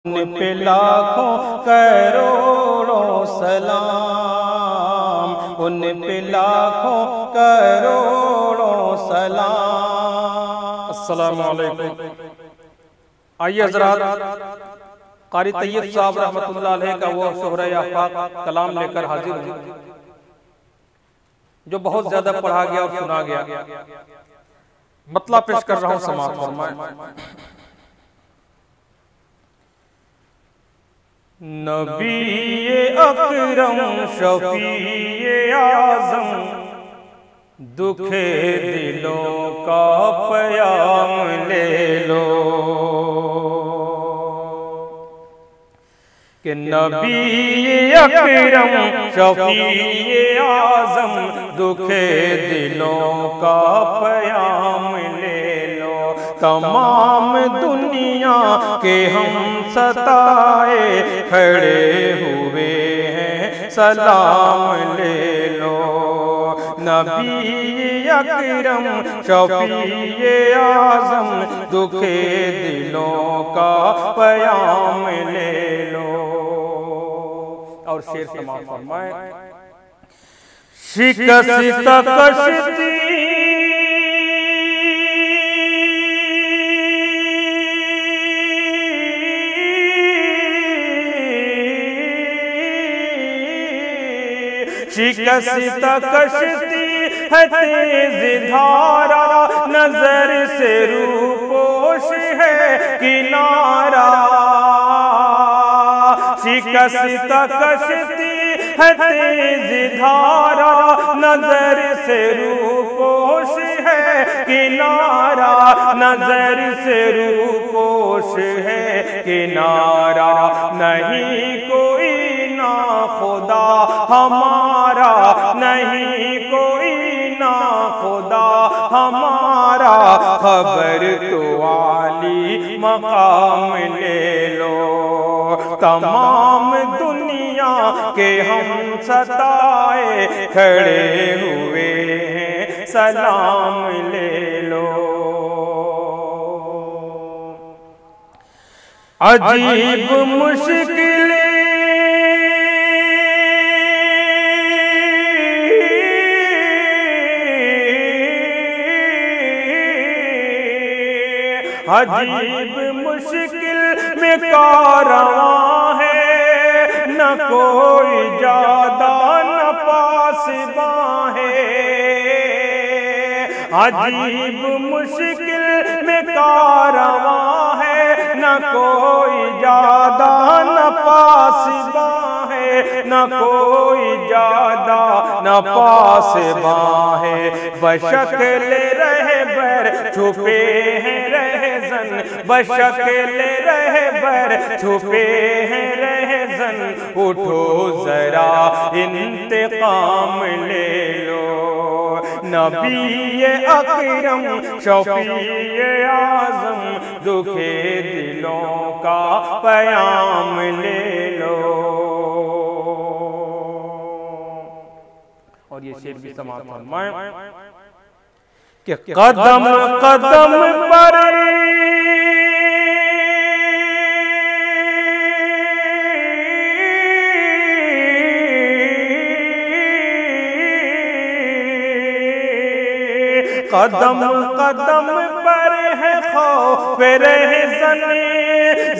उन पे लाखों करोड़ों सलाम, उन पे लाखों करोड़ों सलाम। अस्सलामु अलैकुम। आइए हज़रात, क़ारी तैयब साहब रहमतुल्लाह अलैह का वो शोहरा आफाक कलाम लेकर हाजिर हूँ जो बहुत ज्यादा पढ़ा गया और सुना गया। मतलब पेश कर रहा हूँ, समाअत फरमाएं। नबी अकरम शफीए आज़म दुखे दिलों का पयाम ले लो कि नबी अकरम शफीए आज़म दुखे दिलों का पयाम ले लो। तमाम दुनिया के हम सताए खड़े हुए हैं, सलाम ले लो। नबी अकरम शफीए आज़म दुखे दिलों का पयाम ले लो। और शेर समाअत फरमाएं। शिकस्त कश्ती शिकस्त कश्ती है तेज धारा, नजर से रूपोश है किनारा। शिकस्त कश्ती है तेज धारा, नजर से रूपोश है किनारा। नजर से रूपोश है किनारा। नहीं कोई ना खुदा हमारा, नहीं कोई ना खुदा हमारा। खबर तो आली मकाम ले लो। तमाम दुनिया के हम सताए खड़े हुए हैं, सलाम ले लो। अजीब मुश्किल अजीब मुश्किल में कारवां है, न कोई ज्यादा न पासबां है। अजीब मुश्किल में कारवां है, न कोई ज्यादा न पासबां है। न कोई ज्यादा न पासबां है। बशक्ल रहबर छुपे हैं रहज़न, बशक्ल रहबर छुपे हैं रहज़न। उठो जरा इंतकाम ले लो। नबी अकरम शफीए आज़म दुखे दिलों का पयाम ले लो। और ये शेर भी समाअत फरमाएं कि कदम कदम पर कदम कदम पर है खौफ रहज़न।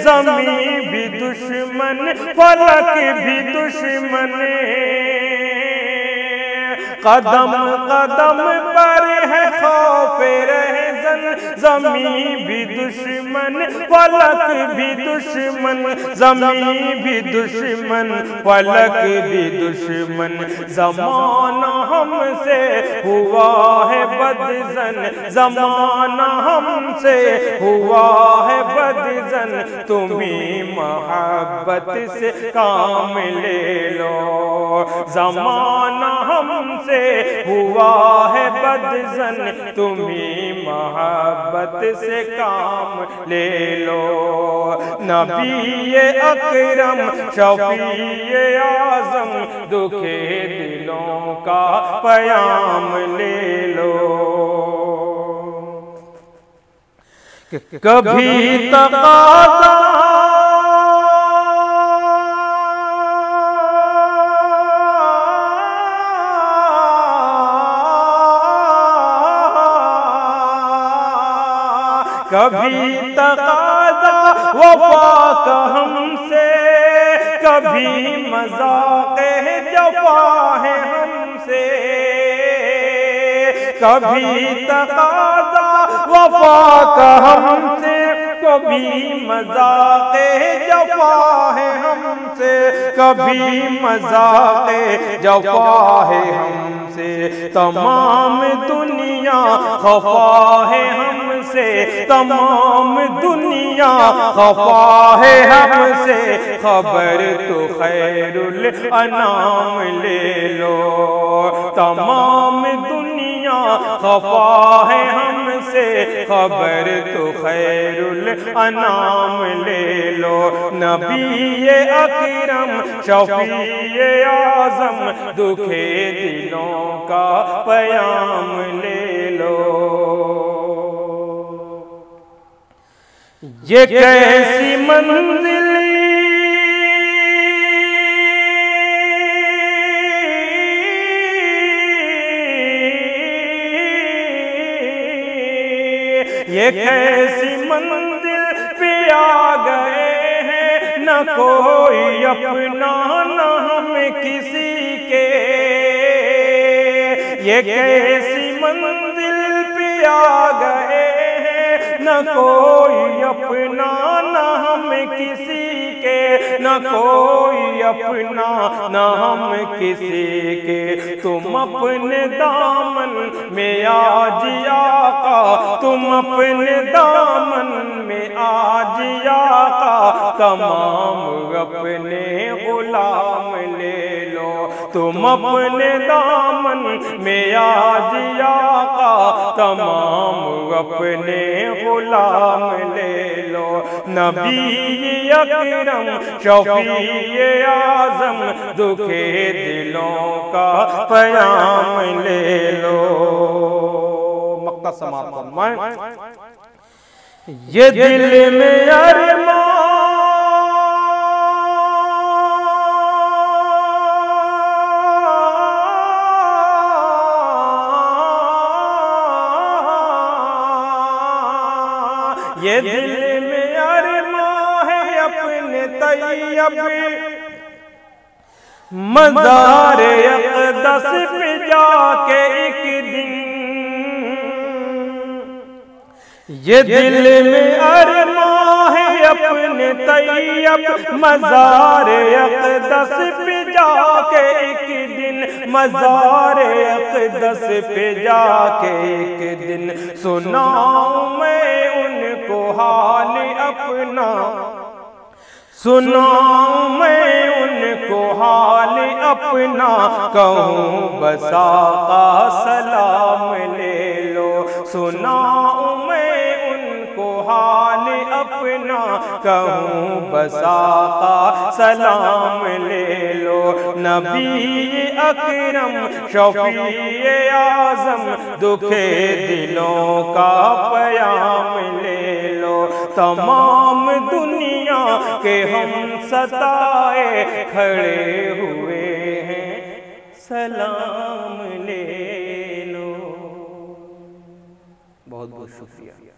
ज़मीं भी दुश्मन, फलक भी दुश्मन। कदम कदम पर है खौफ रहज़न। ज़मीं भी दुश्मन, फलक भी दुश्मन। ज़मीं भी दुश्मन, फलक भी दुश्मन। ज़माना हमसे हुआ है बदज़न, ज़माना हमसे हुआ है बदज़न। तुम्हीं मोहब्बत से काम ले लो। ज़माना हमसे हुआ है बदज़न, तुम्हीं मोहब्बत से काम ले लो। नबी अकरम शफीए आज़म दुखे दिलों का पयाम ले लो। कभी तकाज़ा कभी तकाज़ा वफा का हमसे, कभी मज़ाक़े जफ़ा है हमसे। कभी तकाज़ा वफा का हमसे, कभी मज़ाक़े जफ़ा है हमसे, कभी मज़ाक़े जफ़ा है हमसे। तमाम दुनिया खफ़ा है हमसे, तमाम दुनिया खफ़ा है हमसे। खबर तो खैरुल अनाम ले लो, तमाम दुनिया खफ़ा है हमसे। खबर तो खैरुल अनाम ले लो। नबी अकरम शफ़ीए आज़म दुखे दिलों का पयाम ले लो। ये कैसी मंजिल ये कैसी मंजिल पे आ गए हैं, न कोई अपना न हम किसी के। ये कैसी मंजिल पे आ गए हैं, न कोई अपना न हम किसी के, न कोई अपना न हम किसी के। तुम अपने दामन में आज आका, तुम अपने दामन में आज आका। तमाम अपने गुलाम ले लो, तुम अपने दामन में आज आका। तमाम अपने गुलाम ले लो। नबी अकरम शफ़ीए आज़म दुखे दिलों का पयाम ले लो। मक्ता समाप्त फरमाएं। ये दिल में अरमान ये दिल में अरमान है अपने तैयब मज़ार अक़दस पे जाके एक दिन। ये दिल में अरमान है अपने तैयब मज़ार अक़दस पे जाके एक दिन, मज़ार अक़दस पे जाके एक दिन। सुनाऊं मैं उनको हाल अपना, सुनाऊं मैं उनको हाल अपना। कहूँ बस आका सलाम ले लो, सुनाऊं मैं उनको हाल अपना। कहूँ बस आका सलाम ले लो। नबी अकरम शफ़ीए आज़म दुखे दिलों का पयाम ले लो। तमाम दुनिया के हम सताए खड़े हुए हैं, सलाम ले लो। बहुत बहुत शुक्रिया।